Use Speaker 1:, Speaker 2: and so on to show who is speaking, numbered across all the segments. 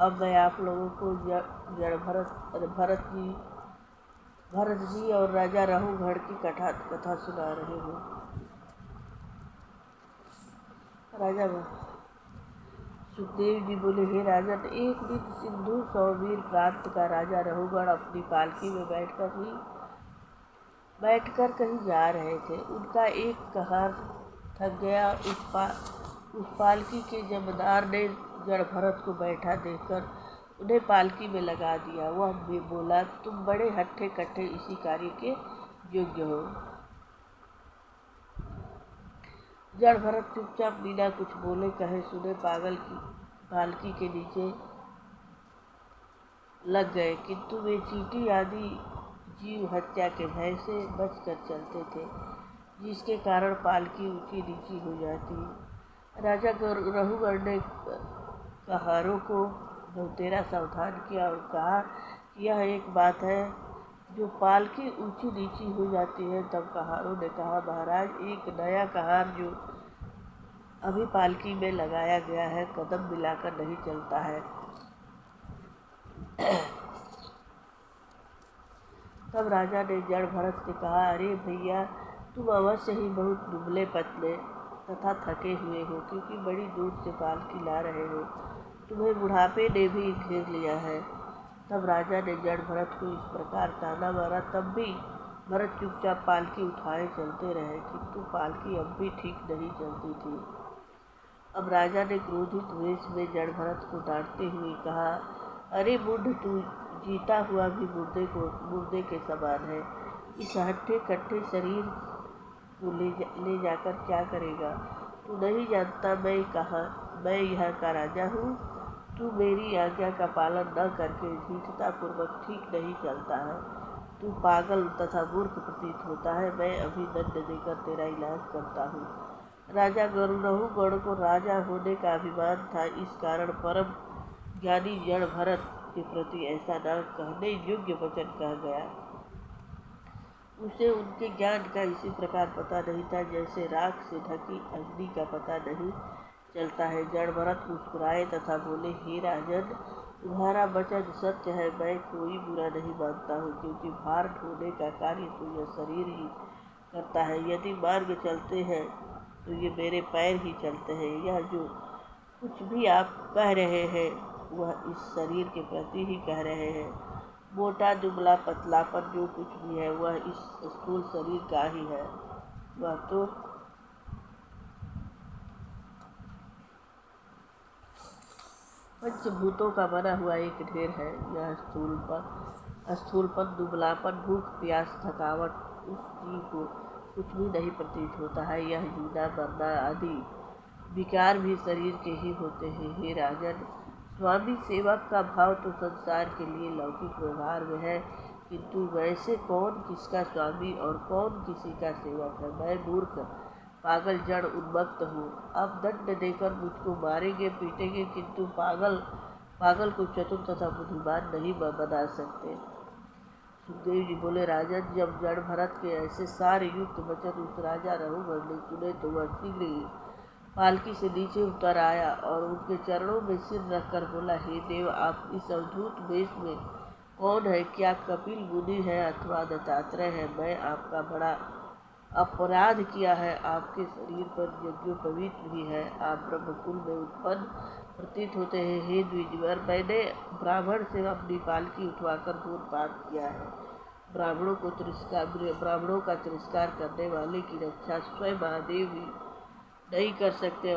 Speaker 1: अब मैं आप लोगों को जड़ भरत जी और राजा रहुगढ़ की कथा सुना रही हूँ। राजा सुखदेव जी बोले, हे राजन, एक दिन सिंधु सौवीर प्रांत का राजा रहुगढ़ अपनी पालकी में बैठकर कहीं जा रहे थे। उनका एक कहार थक गया। उस पालकी के जमींदार ने जड़ भरत को बैठा देखकर उन्हें पालकी में लगा दिया। वह भी बोला, तुम बड़े हट्ठे कट्ठे इसी कार्य के योग्य हो। जड़ भरत चुपचाप बिना कुछ बोले कहे सुने पालकी के नीचे लग गए, किंतु वे चींटी आदि जीव हत्या के भय से बचकर चलते थे, जिसके कारण पालकी ऊंची नीची हो जाती। राजा रहुगढ़ ने कहारों को बहुतेरा सावधान किया और कहा कि यह एक बात है जो पालकी ऊंची नीची हो जाती है। तब कहारों ने कहा, महाराज, एक नया कहार जो अभी पालकी में लगाया गया है कदम मिलाकर नहीं चलता है। तब राजा ने जड़ भरत से कहा, अरे भैया, तुम अवश्य ही बहुत दुबले पतले तथा थके हुए हो, क्योंकि बड़ी दूर से पालकी ला रहे हो। तुम्हें बुढ़ापे ने भी घेर लिया है। तब राजा ने जड़ भरत को इस प्रकार ताना मारा। तब भी भरत चुपचाप पालकी उठाए चलते रहे, किंतु पालकी अब भी ठीक नहीं चलती थी। अब राजा ने क्रोधित वेश में जड़ भरत को डांटते हुए कहा, अरे मूढ़, तू जीता हुआ भी मुर्दे के समान है। इस हट्ठे कट्ठे शरीर को ले जाकर क्या करेगा? तू नहीं जानता मैं यहाँ का राजा हूँ। तू मेरी आज्ञा का पालन न करके धीरता पूर्वक ठीक नहीं चलता है। तू पागल तथा मूर्ख प्रतीत होता है। मैं अभी दंड देकर तेरा इलाज करता हूँ। राजा रहुगढ़ को राजा होने का अभिमान था, इस कारण परम ज्ञानी जड़ भरत के प्रति ऐसा न कहने योग्य वचन कह गया। उसे उनके ज्ञान का इसी प्रकार पता नहीं था जैसे राख से ढकी अग्नि का पता नहीं चलता है। जड़ भरत मुस्कुराए तथा बोले, हे राजन, तुम्हारा वचन सत्य है। मैं कोई बुरा नहीं मानता हूँ, क्योंकि भार ढोने का कार्य तो यह शरीर ही करता है। यदि मार्ग चलते हैं तो ये मेरे पैर ही चलते हैं। यह जो कुछ भी आप कह रहे हैं वह इस शरीर के प्रति ही कह रहे हैं। मोटा दुबला पतलापन जो कुछ भी है वह इस स्थूल शरीर का ही है। वह तो पंचभूतों का बना हुआ एक ढेर है। यह स्थूलपन, दुबलापन, भूख, प्यास, थकावट उस जीव को कुछ भी नहीं प्रतीत होता है। यह जीना मरना आदि विकार भी शरीर के ही होते हैं। हे राजन, स्वामी सेवक का भाव तो संसार के लिए लौकिक व्यवहार में है, किंतु वैसे कौन किसका स्वामी और कौन किसी का सेवक है? मैं मूर्ख, पागल, जड़, उन्मत्त हूँ। अब दंड देकर मुझको मारेंगे, पीटेंगे, किंतु पागल को चतुर तथा बुद्धिमान नहीं बना सकते। सुखदेव जी बोले, राजन, जब जड़ भरत के ऐसे सारे युक्त वचन उस राजा रहुगढ़ ने सुने तो वह शीघ्र ही पालकी से नीचे उतर आया और उनके चरणों में सिर रखकर बोला, हे देव, आप इस अवधूत वेश में कौन है? क्या कपिल मुनि है अथवा दत्तात्रेय है? मैं आपका बड़ा अपराध किया है। आपके शरीर पर यज्ञोपवीत भी है। आप ब्रह्मकुल में उत्पन्न प्रतीत होते हैं। हे द्विजवर, मैंने ब्राह्मण से अपनी पालकी उठवाकर घोर पाप किया है। ब्राह्मणों का तिरस्कार करने वाले की रक्षा स्वयं महादेव भी नहीं कर सकते,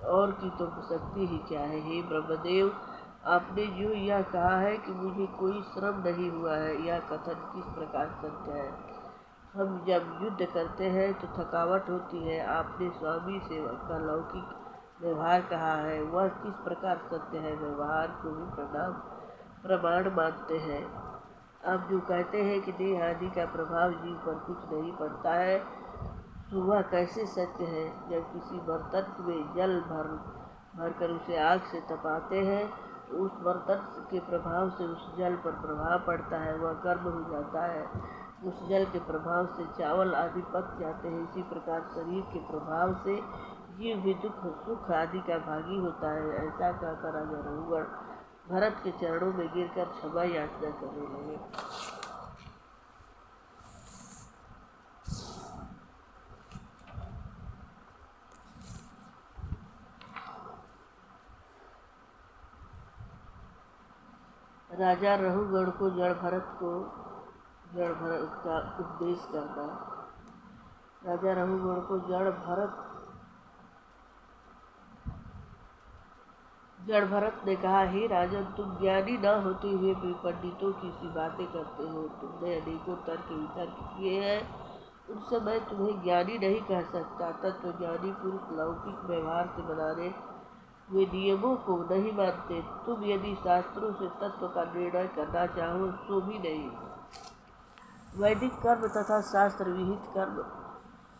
Speaker 1: और की तो शक्ति ही क्या है। हे ब्रह्मदेव, आपने जो यह कहा है कि मुझे कोई श्रम नहीं हुआ है, यह कथन किस प्रकार सत्य है? हम जब युद्ध करते हैं तो थकावट होती है। आपने स्वामी सेवक का लौकिक व्यवहार कहा है, वह किस प्रकार सत्य है? व्यवहार को भी प्रमाण मानते हैं। आप जो कहते हैं कि देह आदि का प्रभाव जीव पर कुछ नहीं पड़ता है, तो वह कैसे सत्य है? जब किसी बर्तन में जल भरकर उसे आग से तपाते हैं तो उस बर्तन के प्रभाव से उस जल पर प्रभाव पड़ता है, वह गर्म हो जाता है। उस जल के प्रभाव से चावल आदि पक जाते हैं। इसी प्रकार शरीर के प्रभाव से जीव भी दुख सुख आदि का भागी होता है। ऐसा कहकर राजा रहुगढ़ भरत के चरणों में गिरकर क्षमा याचना करने लगे। राजा रघुगण को जड़ भरत का उपदेश करना। राजा रघुगण को जड़ भरत ने कहा, हे राजन, तुम ज्ञानी न होते हुए भी पंडितों की सी बातें करते हो। तुमने अनेकों तर्क वितर्क किए हैं, उनसे मैं तुम्हें ज्ञानी नहीं कह सकता। तत्वज्ञानी पुरुष लौकिक व्यवहार से बनाने हुए नियमों को नहीं मानते। तुम यदि शास्त्रों से तत्व का निर्णय करना चाहो तो भी नहीं। वैदिक कर्म तथा शास्त्र विहित कर्म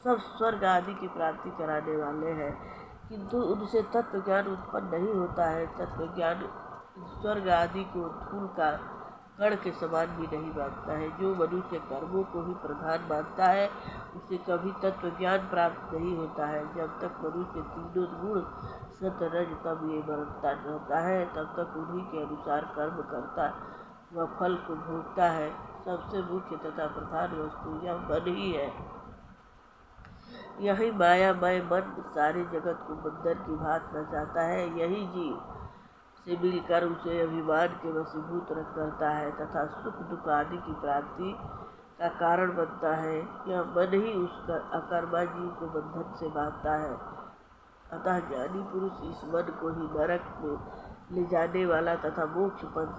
Speaker 1: सब स्वर्ग आदि की प्राप्ति कराने वाले हैं, किंतु उनसे तत्व ज्ञान उत्पन्न नहीं होता है। तत्व ज्ञान स्वर्ग आदि को धूल का कण के समान भी नहीं मानता है। जो मनुष्य कर्मों को ही प्रधान मानता है, उसे कभी तत्व ज्ञान प्राप्त नहीं होता है। जब तक मनुष्य तीनों गुण सत रज तम ये बरतता रहता है, तब तक उन्हीं के अनुसार कर्म करता व फल को भोगता है। सबसे मुख्य तथा प्रधान वस्तु यह मन ही है। यही मायामय मन सारे जगत को बंदर की भांति नचाता है। यही जीव से मिलकर उसे अभिमान के वशीभूत करता है तथा सुख दुख आदि की प्राप्ति का कारण बनता है। यह मन ही उस अकर्मा जीव को बंधन से बांधता है। अतः ज्ञानी पुरुष इस मन को ही नरक में ले जाने वाला तथा मोक्ष पद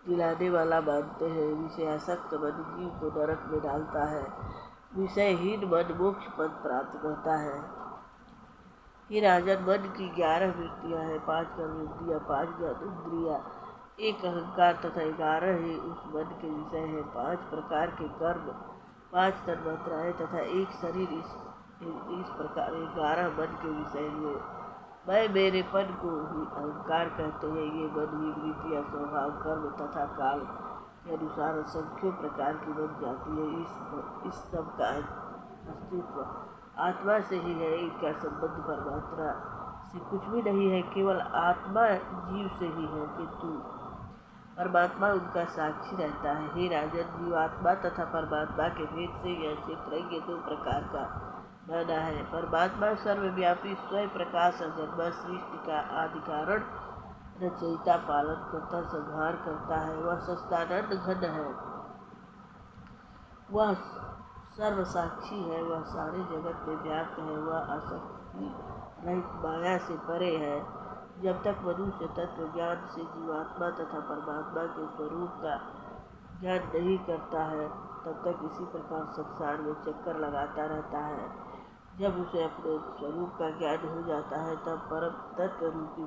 Speaker 1: दिलाने वाला मानते हैं। विषयासक्त मन जीव को नरक में डालता है। विषयहीन मन मोक्ष पद प्राप्त करता है। हे राजन, मन की 11 वृत्तियाँ हैं, 5 कर्मेंद्रियाँ, 5 ज्ञानेंद्रियाँ, 1 अहंकार तथा 11 ही उस मन के विषय हैं। 5 प्रकार के कर्म, 5 तन्मात्राएँ तथा 1 शरीर, इस प्रकार 11 मन के विषय हुए। मैं मेरेपन को ही अहंकार कहते हैं। ये मन ही वृत्तियाँ, स्वभाव, कर्म तथा काल के अनुसार असंख्यों प्रकार की बन जाती है। इस सब का अस्तित्व आत्मा से ही है। इनका संबंध परमात्मा से कुछ भी नहीं है। केवल आत्मा जीव से ही है, किंतु परमात्मा उनका साक्षी रहता है। हे राजन, जीवात्मा तथा परमात्मा के भेद से यह क्षेत्रज्ञ 2 प्रकार का माना है। परमात्मा सर्वव्यापी स्वयं प्रकाश अजन्मा सृष्टि का आदि कारण, रचयिता, पालन करता, संहार करता है। वह सच्चिदानंद घन है, वह सर्वसाक्षी है, वह सारे जगत में व्याप्त है, वह आसक्ति रहित माया से परे है। जब तक मनुष्य तत्व ज्ञान से जीवात्मा तथा परमात्मा के स्वरूप का ज्ञान नहीं करता है, तब तक इसी प्रकार संसार में चक्कर लगाता रहता है। जब उसे अपने स्वरूप का ज्ञान हो जाता है, तब परम तत्व रूपी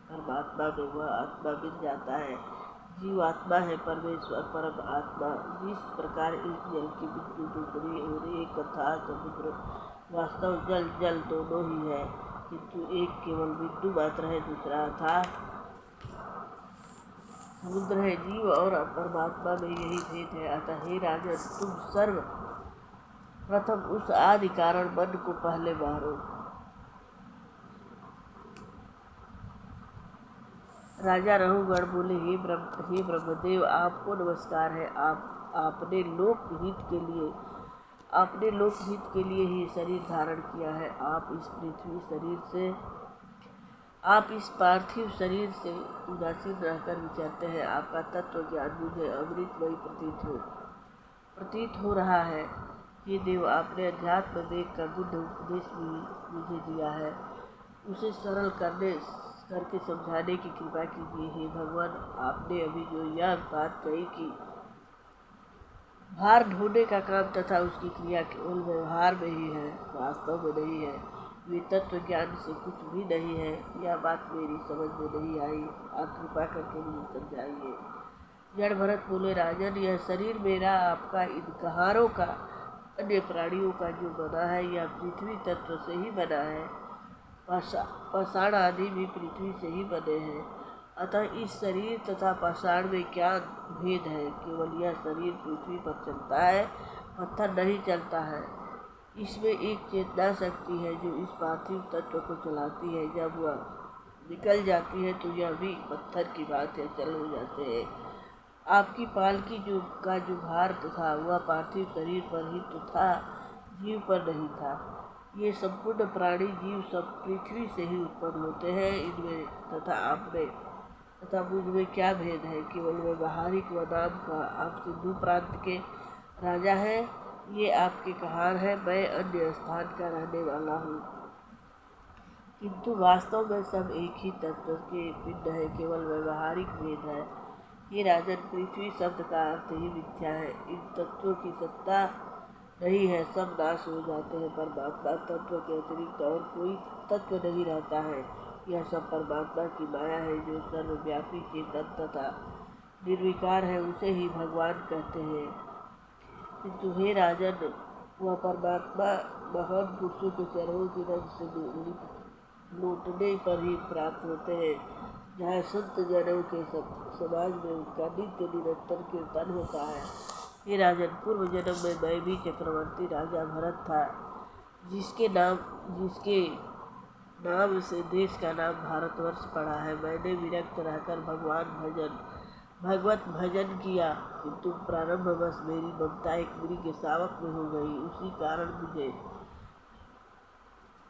Speaker 1: परमात्मा में वह आत्मा मिल जाता है। जीव आत्मा है, परमेश्वर परम आत्मा। जिस प्रकार एक जल की बिंदु दूसरी और एक अथाह समुद्र, वास्तव जल दोनों ही है, किंतु एक केवल बिंदु मात्र है, दूसरा अथाह समुद्र है। जीव और परमात्मा में यही भेद है। अतः हे राजन, तुम सर्व प्रथम उस आदि कारण मन को पहले मारो। राजा रघुगण बोले, हे ब्रह्मदेव, आपको नमस्कार है। आपने लोकहित के लिए ही शरीर धारण किया है। आप इस पार्थिव शरीर से उदासीन रहकर विचरते हैं। आपका तत्व ज्ञान मुझे अमृतमयी प्रतीत हो रहा है। हे देव, आपने अध्यात्म वेग का गुढ़ उपदेश भी मुझे दिया है, उसे सरल करके समझाने की कृपा कीजिए। हे भगवान, आपने अभी जो यह बात कही कि भार ढोने का काम तथा उसकी क्रिया केवल व्यवहार में ही है, वास्तव में नहीं है, वे तत्व ज्ञान से कुछ भी नहीं है, यह बात मेरी समझ में नहीं आई। आप कृपा करके मुझे समझाइए। जड़ भरत बोले, राजन, यह शरीर मेरा आपका इन कहारों का अन्य प्राणियों का जो बना है, यह पृथ्वी तत्व से ही बना है। पाषाण आदि भी पृथ्वी से ही बने हैं। अतः इस शरीर तथा पाषाण में क्या भेद है? केवल यह शरीर पृथ्वी पर चलता है, पत्थर नहीं चलता है। इसमें एक चेतना शक्ति है जो इस पार्थिव तत्व को चलाती है। जब वह निकल जाती है तो यह भी पत्थर की बात है, चल हो जाते हैं। आपकी पालकी जो भार था वह पार्थिव शरीर पर ही तो था, जीव पर नहीं था। ये संपूर्ण प्राणी जीव सब पृथ्वी से ही उत्पन्न होते हैं। इनमें तथा आप में तथा मुझ में क्या भेद है? केवल व्यवहारिक व नाम का आप सिंधु प्रांत के राजा है, ये आपके कहार है, मैं अन्य स्थान का रहने वाला हूँ। किंतु वास्तव में सब एक ही तत्व के पिंड है, केवल व्यवहारिक भेद है। ये राजन, पृथ्वी शब्द का अर्थ ही मिथ्या है। इन तत्वों की सत्ता नहीं है, सब नाश हो जाते हैं। परमात्मा तत्व के अतिरिक्त और कोई तत्व नहीं रहता है। यह सब परमात्मा की माया है, जो सर्वव्यापी चेतन तथा निर्विकार है, उसे ही भगवान कहते हैं। किंतु हे राजन, वह परमात्मा महान पुरुषों के चरणों की रज से लौटने पर ही प्राप्त होते हैं, जहाँ संत जनों के समाज में उनका नित्य निरंतर कीर्तन होता है। ये राजन, पूर्व जन्म में मैं भी चक्रवर्ती राजा भरत था, जिसके नाम से देश का नाम भारतवर्ष पड़ा है। मैंने विरक्त रहकर भगवत भजन किया, किंतु प्रारंभवश मेरी ममता एक मृग शावक में हो गई। उसी कारण मुझे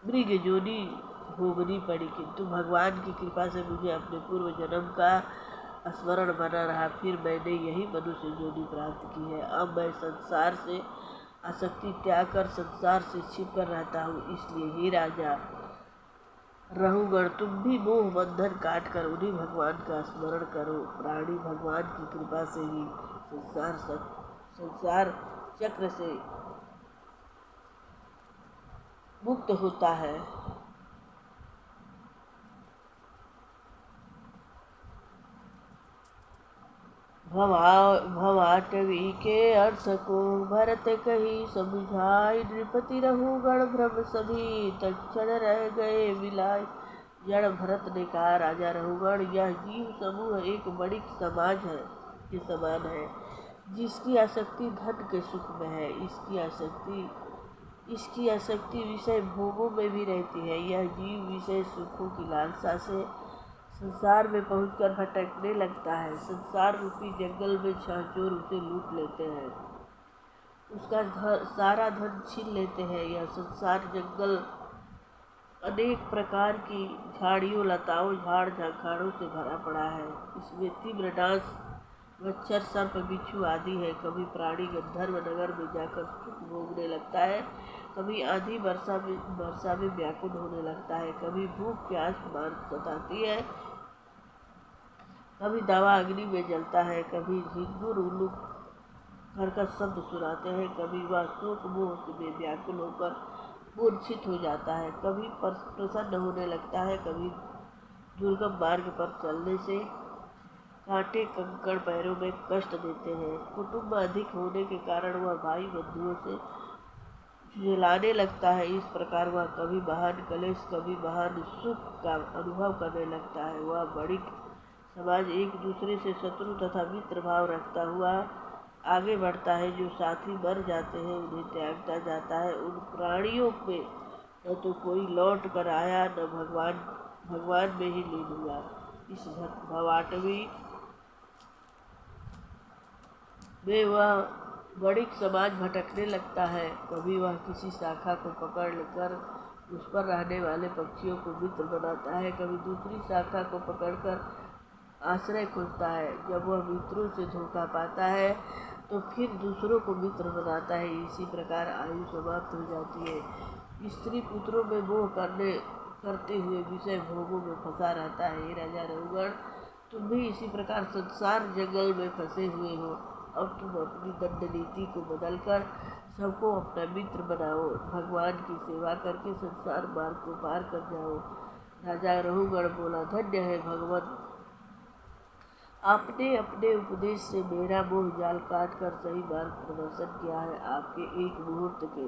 Speaker 1: मृग जोनी भोगनी पड़ी, किंतु भगवान की कृपा से मुझे अपने पूर्व जन्म का स्मरण बना रहा। फिर मैंने यही मनुष्य जोनी प्राप्त की है। अब मैं संसार से आसक्ति त्याग कर संसार से छिप कर रहता हूँ। इसलिए हे राजा रहुगण, तुम भी मोह बंधन काट कर उन्हीं भगवान का स्मरण करो। प्राणी भगवान की कृपा से ही संसार चक्र से मुक्त होता है। भवाटवी के अर्थ को भरत कही समझाई, नृपति रहुगण भ्रम सभी तक्षण रह गए मिलाए। जड़ भरत ने कहा, राजा रहुगण, यह जीव समूह एक बड़ी समाज है के समान है, जिसकी आसक्ति धन के सुख में है। इसकी आसक्ति विषय भोगों में भी रहती है। यह जीव विषय सुखों की लालसा से संसार में पहुंचकर भटकने लगता है। संसार रूपी जंगल में छाचोर उसे लूट लेते हैं, उसका सारा धन छीन लेते हैं। यह संसार जंगल अनेक प्रकार की झाड़ियों, लताओं, झाड़ झंखाड़ों से भरा पड़ा है। इसमें तीव्र डांस, मच्छर, सर्प, बिच्छू आदि है। कभी प्राणी गंधर्व नगर में जाकर सुख भोगने लगता है, कभी आंधी वर्षा में व्याकुल होने लगता है, कभी भूख प्यास मार सताती है, कभी दावा अग्नि में जलता है, कभी झिंगुर उल्लू कर्कश शब्द सुनाते हैं, कभी वह शोक मोह में व्याकुल होकर मूर्छित हो जाता है, कभी प्रसन्न होने लगता है, कभी दुर्गम मार्ग पर चलने से कांटे कंकड़ पैरों में कष्ट देते हैं। कुटुंब अधिक होने के कारण वह भाई बंधुओं से जलाने लगता है। इस प्रकार वह कभी महान कलेश, कभी महान सुख का अनुभव करने लगता है। वह बड़ी समाज एक दूसरे से शत्रु तथा मित्र भाव रखता हुआ आगे बढ़ता है। जो साथी मर जाते हैं उन्हें त्यागता जाता है। उन प्राणियों में न तो कोई लौट कर आया, न भगवान में ही लीन हुआ। इस भवाटवी में वह बड़ी समाज भटकने लगता है। कभी वह किसी शाखा को पकड़ कर उस पर रहने वाले पक्षियों को मित्र बनाता है, कभी दूसरी शाखा को पकड़कर आश्रय खोजता है। जब वह मित्रों से धोखा पाता है तो फिर दूसरों को मित्र बनाता है। इसी प्रकार आयु समाप्त हो जाती है। स्त्री पुत्रों में मोह करते हुए विषय भोगों में फंसा रहता है। राजा रहुगण, तुम भी इसी प्रकार संसार जंगल में फंसे हुए हो। अब तुम अपनी दंड नीति को बदलकर सबको अपना मित्र बनाओ। भगवान की सेवा करके संसार मार्ग को पार कर जाओ। राजा रहुगण बोला, धन्य है भगवान, आपने अपने उपदेश से मेरा मोह जाल काट कर सही मार्ग प्रदर्शन किया है। आपके एक मुहूर्त के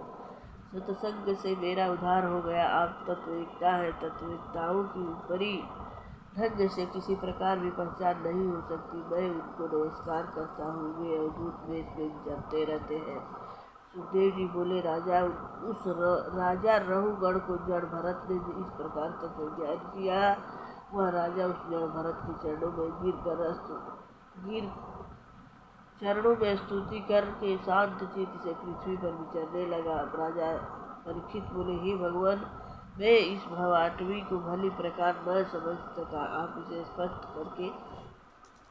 Speaker 1: सत्संग से मेरा उद्धार हो गया। आप तत्ववेत्ता है। तत्ववेत्ताओं की ऊपरी ढंग से किसी प्रकार भी पहचान नहीं हो सकती। मैं उनको नमस्कार करता हूँ, वे अवधूत वेश में विचरते रहते हैं। सुखदेव जी बोले, राजा रहुगण को जड़ भरत ने इस प्रकार तत्व ज्ञान किया वह राजा उस जड़ भरत के गिर चरणों में स्तुति करके शांत चित्त से पृथ्वी पर विचरने लगा। राजा परीक्षित बोले, हे भगवान, मैं इस भवाटवी को भली प्रकार न समझ सका, आप इसे स्पष्ट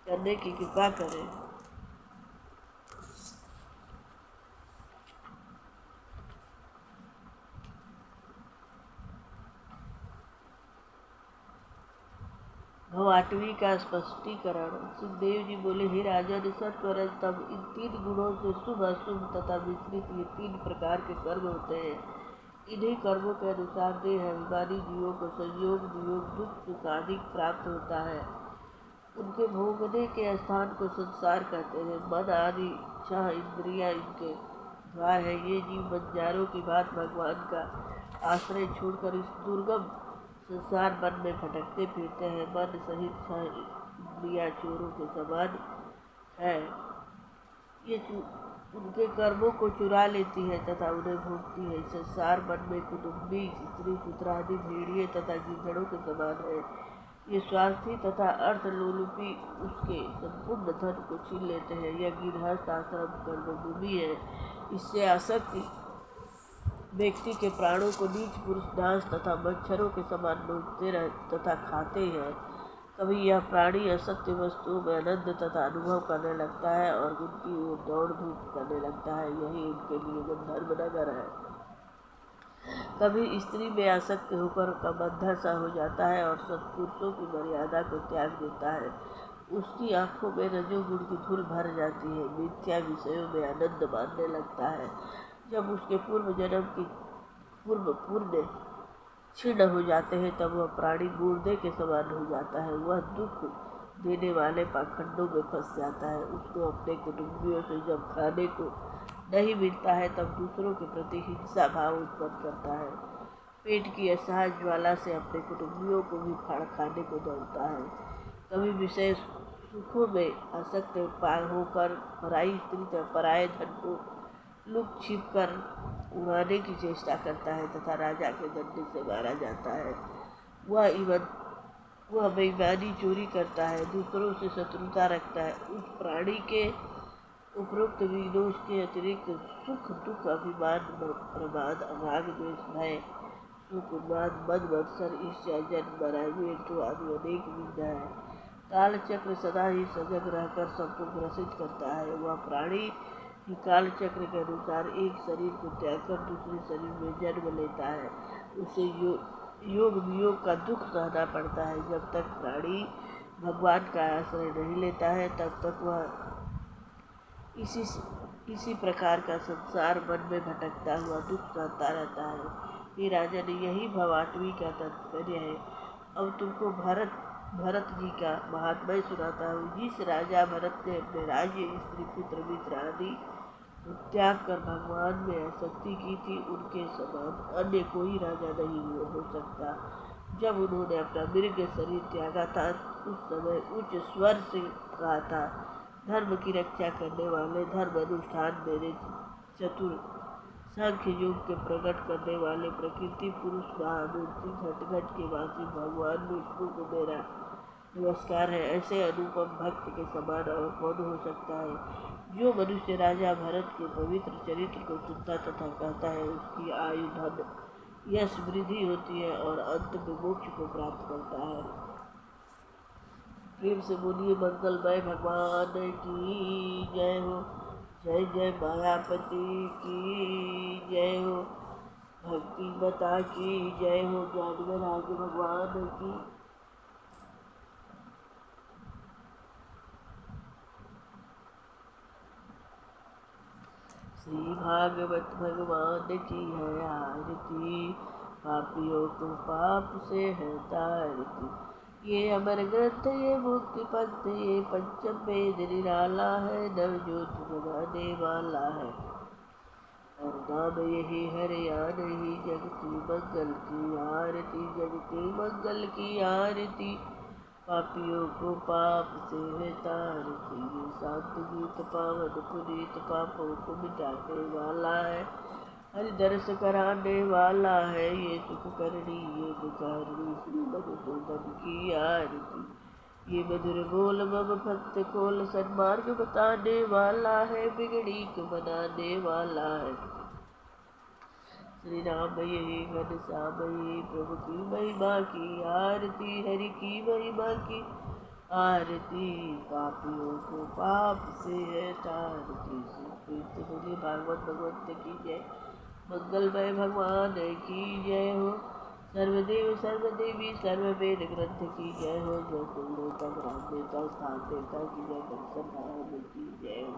Speaker 1: करने की कृपा करें। भवाटवी का स्पष्टीकरण। सुखदेव जी बोले, हे राजन, सत्वर तब इन 3 गुणों से शुभ अशुभ तथा मिश्रित ये 3 प्रकार के कर्म होते हैं। इन्हीं कर्मों के अनुसार देह अभिमानी जीवों को संयोग वियोग दुख सुख आदि प्राप्त होता है। उनके भोगने के स्थान को संसार कहते हैं। मन आदि 6 इंद्रियां इनके द्वार है। ये जीव बंजारों की बात भगवान का आश्रय छोड़कर इस दुर्गम संसार मन में भटकते फिरते हैं। मन सहित 6 इंद्रियां चोरों के समान है। ये उनके कर्मों को चुरा लेती है तथा उन्हें भोगती है। संसार मन में कुटुंबी स्त्री पुत्र आदि भेड़िए तथा गिद्धड़ों के समान है। ये स्वार्थी तथा अर्थ लोलुपी उसके संपूर्ण धन को छीन लेते हैं। यह गृहस्थ आश्रम कर्मभूमि है। इससे आसक्ति व्यक्ति के प्राणों को नीच पुरुष डांस तथा मच्छरों के समान लूटते तथा खाते हैं। कभी यह प्राणी असत्य वस्तुओं में आनंद तथा अनुभव करने लगता है और उनकी ओर दौड़ धूप करने लगता है। यही उनके लिए गंधर्व नगर है। कभी स्त्री में आसक्त होकर कबंधा सा हो जाता है और सत्पुरुषों की मर्यादा को त्याग देता है। उसकी आंखों में रजोगुण की धूल भर जाती है। मिथ्या विषयों में आनंद मानने लगता है। जब उसके पूर्व जन्म की पूर्व पुण्य क्षीण हो जाते हैं तब वह प्राणी मुर्दे के समान हो जाता है। वह दुख देने वाले पाखंडों में फंस जाता है। उसको अपने कुटुंबियों से जब खाने को नहीं मिलता है तब दूसरों के प्रति हिंसा भाव उत्पन्न करता है। पेट की असहाय ज्वाला से अपने कुटुंबियों को भी फाड़ खाने को दौड़ता है। कभी विषय सुखों में आसक्त होकर पराई स्त्री तथा पराये धन को लुक छिप कर उड़ाने की चेष्टा करता है तथा राजा के दंडे से मारा जाता है। वह बेईमानी चोरी करता है, दूसरों से शत्रुता रखता है। उस प्राणी के उपरोक्त विदोष के अतिरिक्त सुख दुख अभिमान प्रमाद राग द्वेष भय सुख उन्माद मद मत्सर ईर्ष्या जन्म मरण मृत्यु आदि अनेक विद्या है। काल चक्र सदा ही सजग रहकर सबको ग्रसित करता है। वह प्राणी ही काल चक्र के अनुसार एक शरीर को त्याग कर दूसरे शरीर में जन्म लेता है। उसे योग वियोग का दुख सहना पड़ता है। जब तक प्राणी भगवान का आश्रय नहीं लेता है तब तक वह इसी प्रकार का संसार मन में भटकता हुआ दुख सहता रहता है। ये राजन, यही भवाटवी का तात्पर्य है। अब तुमको भरत जी का महात्म्य सुनाता हूँ। जिस राजा भरत ने अपने राज्य स्त्री पुत्र मित्र आदि त्याग कर भगवान में आसक्ति की थी, उनके समान अन्य कोई राजा नहीं हो सकता। जब उन्होंने अपना मृग शरीर त्यागा था उस समय उच्च स्वर से कहा था, धर्म की रक्षा करने वाले, धर्म अनुष्ठान मेरे चतुर, सांख्य योग के प्रकट करने वाले, प्रकृति पुरुष महामूर्ति घट के वासी भगवान विष्णु को मेरा नमस्कार है। ऐसे अनुपम भक्त के समान और कौन हो सकता है। जो मनुष्य राजा भरत के पवित्र चरित्र को सुनता तथा कहता है, उसकी आयु धन यश वृद्धि होती है और अंत में मोक्ष को प्राप्त करता है। प्रेम से बोलिए मंगलमय भगवान की जय हो। जय जय मायापति की जय हो। भक्ति बता की जय हो। ज्ञान वैराग्य भगवान की। श्री भागवत भगवान की है आरती, पापियों को पाप से है तारती। ये अमर ग्रंथ, ये मुक्ति पंथ, ये पंचम वेद निराला है, नवजोत जगाने वाला है। और नाम यही हरियाण ही, जग की मंगल की आरती, जग के मंगल की आरती। पापियों को पाप से है तारती, ये शांत गीत पावन पुनीत, पापों को मिटाने वाला है। हरि दर्श कराने वाला है, ये सुख करनी ये दुख हरनी, श्री मधुसूदन की आरती। ये मधुर बोल मम भक्त खोल, सन्मार्ग बताने वाला है, बिगड़ी को बनाने वाला है। श्री राम यही घनश्याम यही प्रभु की महिमा की आरती, हरि की महिमा की आरती। पापियों को पाप से है तारती। श्री बोलिए भागवत भगवत की जय, मंगलमय भगवान की जय हो। सर्वदेव सर्वदेवी सर्ववेद ग्रंथ की जय हो। जय कुल देवता ग्राम देवता स्थान देवता की जय, दर्शन की जय हो।